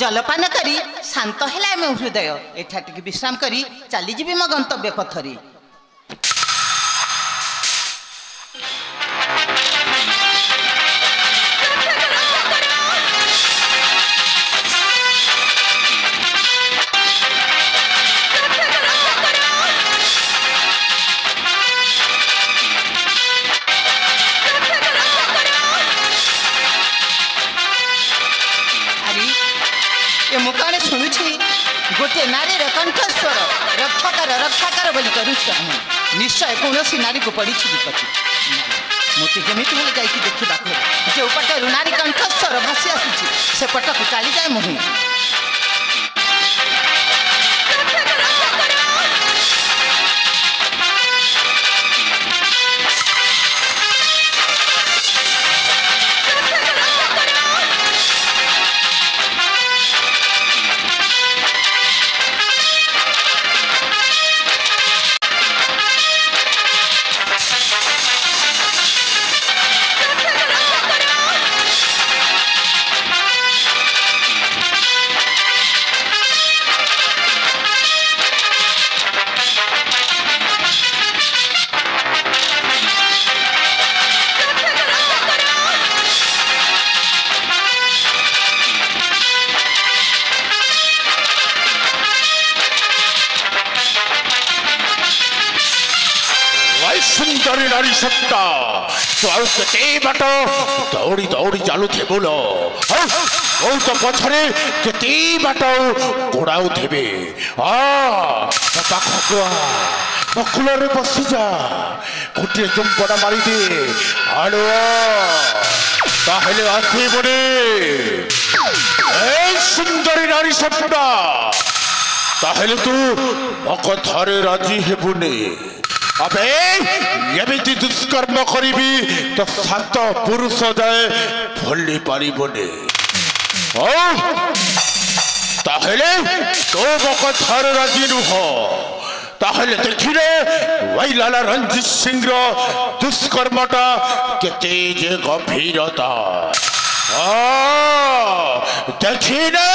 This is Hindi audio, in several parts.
जलपान करी शांत है मो हृदय एठा टिके विश्राम करी चली जीवी मो गंतव्य पथरी। मुकाने शुणुछि गोटे नारी कंठस्वर रक्षाकार बोली करुछु निश्चय कौन नारी को पड़ी विपत्ति मुझे जमी हेल्ले जाकि देखा जो पटू नारी कंठस्वर भासी आसूँ से पट को चली जाए मुझे सुंदरी नारी सत्ता तो आते बाट दौड़ी दौड़ी चलुथे बोलो तो पछरे केते बाट गोड़ाऊ थे पाखुल बसी जा गोटे चुंपड़ा मारी दे आड़ो ताहले आसबे सुंदरी नारी सत्ता ताहले तू मो कथारे राजी हेबुनी अबे एमती दुष्कर्म करी तो सात पुरुष जाए भोली पारिबने तो मो कथार राजी नुह ताहले देखिले वैलाला रंजित सिंह दुष्कर्मटा केते जे गंभीरता देखिले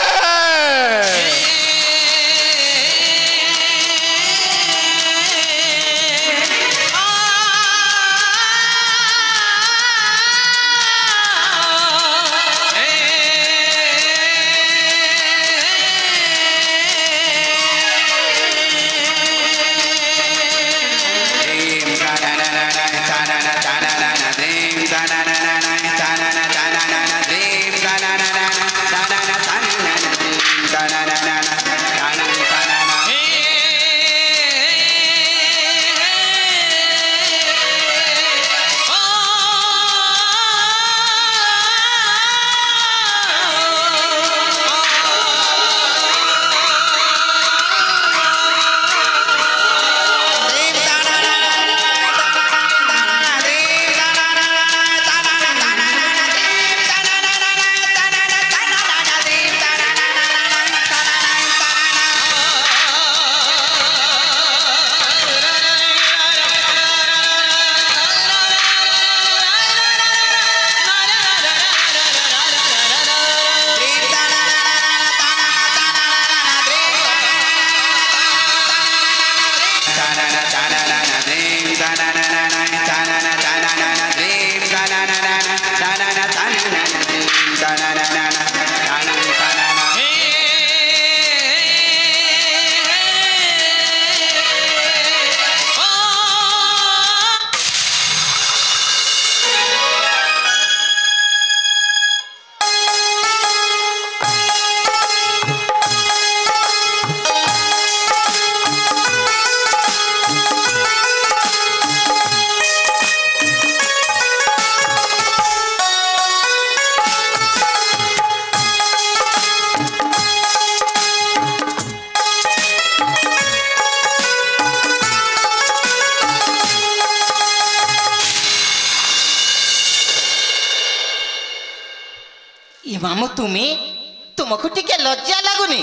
तुमको टिके लज्जा लगुनी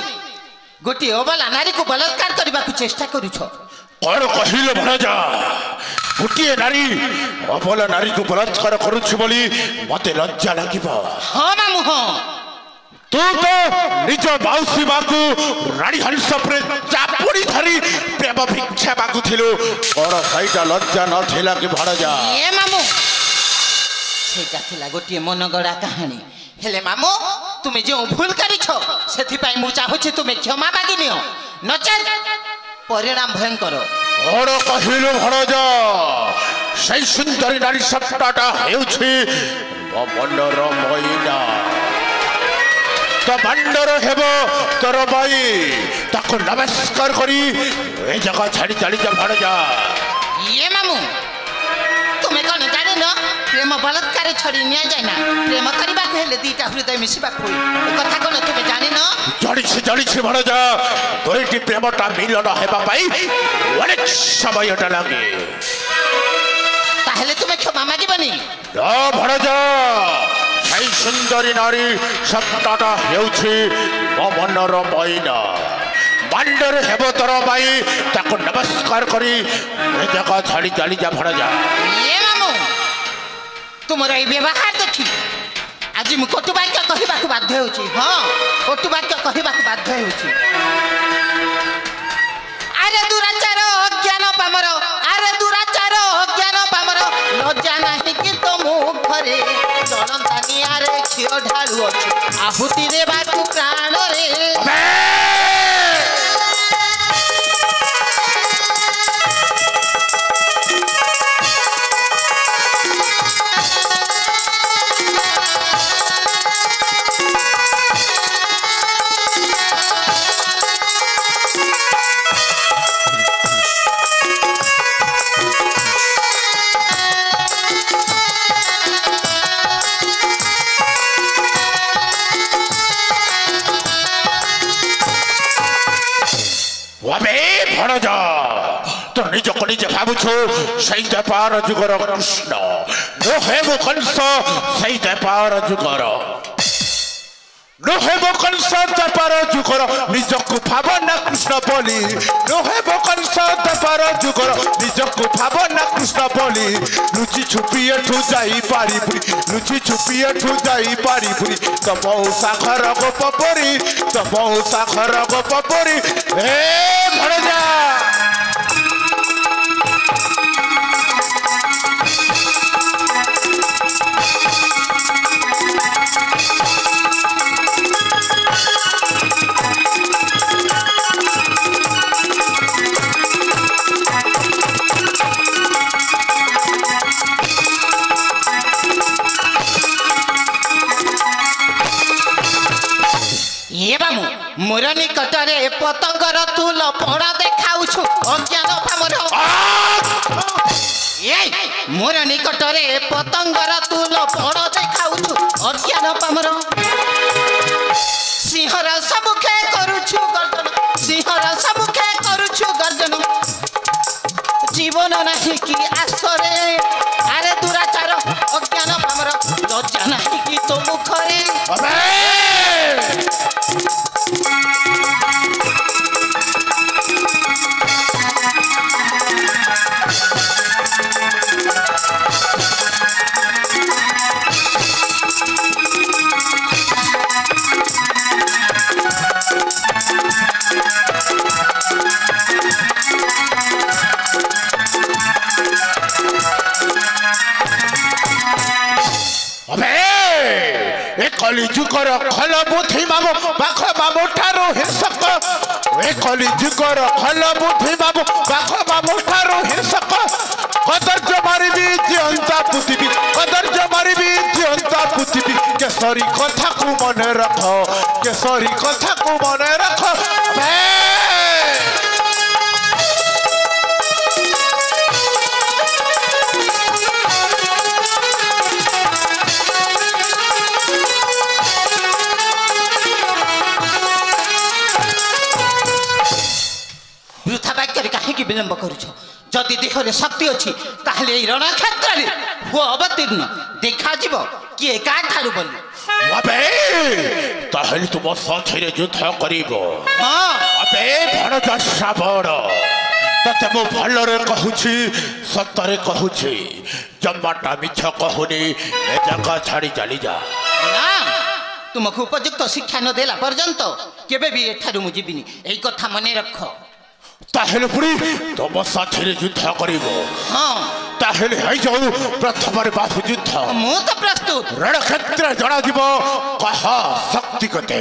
गोटे अबला नारी को बलात्कार करने को चेष्टा करुछ कौन कहले भणजा गोटे नारी अबला नारी को बलात्कार करुछ बोली मते लज्जा लागिबो हाँ मामू हाँ तू तो निज माउसी माकू रानी हंस पर चापुड़ी धरी प्रेम भिक्षा मागुथिलु और सईटा लज्जा न थिला कि भणजा ए मामू सेटा थिला गोटे मनगड़ा कहानी हेले मामू तुम्हें जो भूल करिछ सेथिपाई मु चाहुछि तुम्हें क्षमा मागी नियो नचेत परिणाम भयंकर और कहिलु भणजा सही सुंदरी नारी सप्ताटा हेउछि मनर मैना तो मंडर हेबो तोर बाई ताको नमस्कार करी ए जगह छाड़ी चली जा भणजा ये मामू तुम्हें कौन जाने न प्रेम बलात्कार छड़ी निया जाए ना प्रेम करबा को हेले दीटा हृदय मिसिबा कोई कथा कोन तुम्हें जाने न जड़ी छी भणजा तोयटी प्रेमटा मिलन हेबा पाई अनेक समयटा लागे ताहेले तुम्हें क्षमा मागिबनी न भणजा सही सुंदरी नारी सप्ताटा हेउछि मो मनर मैना मंडर हेबो तोर बाई ताको नमस्कार करी ए जगह छाड़ी चली जा भणजा ये मामू तुमर ए व्यवहार देखि आज मु कटुवाक्य कहबा को बाध्य होछि हां कटुवाक्य कहबा को बाध्य होछि अरे दुराचार अज्ञान पामर अरे दुराचार अज्ञान पामर लज्जा नाही कि तो मुखरे चलंतानी आरे खियो ढाळु अछि आहुति देबा को प्राण रे भणजा तो निज को निजे भावुछु सही पार जुगर कृष्ण नो हेबो कंस सही पार जुगर नो हेबो कंस पार जुगर निज को भावना कृष्ण बोली नो हेबो कंस पार जुगर निज को भावना कृष्ण बोली लुचि छुपी एठू जाई पारी पुरी लुचि छुपी एठू जाई पारी पुरी तो मौसा घर गो पपरी तो मौसा घर गो पपरी ए भणजा ये बामू मोर निकटरे पतंगर तू लपण देखाउछु अज्ञान भामर मोर निकटरे पतंगर तू लपण देखाउछु अज्ञान पामर सिंहर सबुखे करुछु गर्जन सिंहर सबुखे करुछु गर्जन जीवन नाही कि आसरे अरे दुराचार अज्ञान पामर लज्जा नाही कि तो मुखरे कलिजुगर खल बुद्धि मामो पाख मामो ठारो हिंसक ए कलिजुगर खल बुद्धि मामो पाख मामो ठारो हिंसक कदर्ज मारिबी जियंता पुतिबी कदर्ज मारिबी जियंता पुतिबी केसरी कथा को मन रख केसरी कथा को मन रख कहीं विलंब करुछ जदि देहरे शक्ति अच्छी ताहले रणक्षेत्र हुआ अवतीर्ण देखा किए का ठारू बोली अबे ताहले तुम साथीरे युद्ध करिब हाँ अबे भणजा श्रावण तते मु भलरे कहूछि सत्तरे कहूछि जम्माटा मिछ कहूनी ए जगह छाड़ी चली जा ना तुमको उपयुक्त शिक्षा न देला पर्यंत केबे भी एठारु मु जीविनी एई कथा मने रख ताहले पुरी तुम साथीरे युद्ध करिब हाँ ताहले है जाऊ प्रथम बाहु युद्ध मु तो प्रस्तुत रणक्षेत्र जड़ा जीव कह शक्ति कते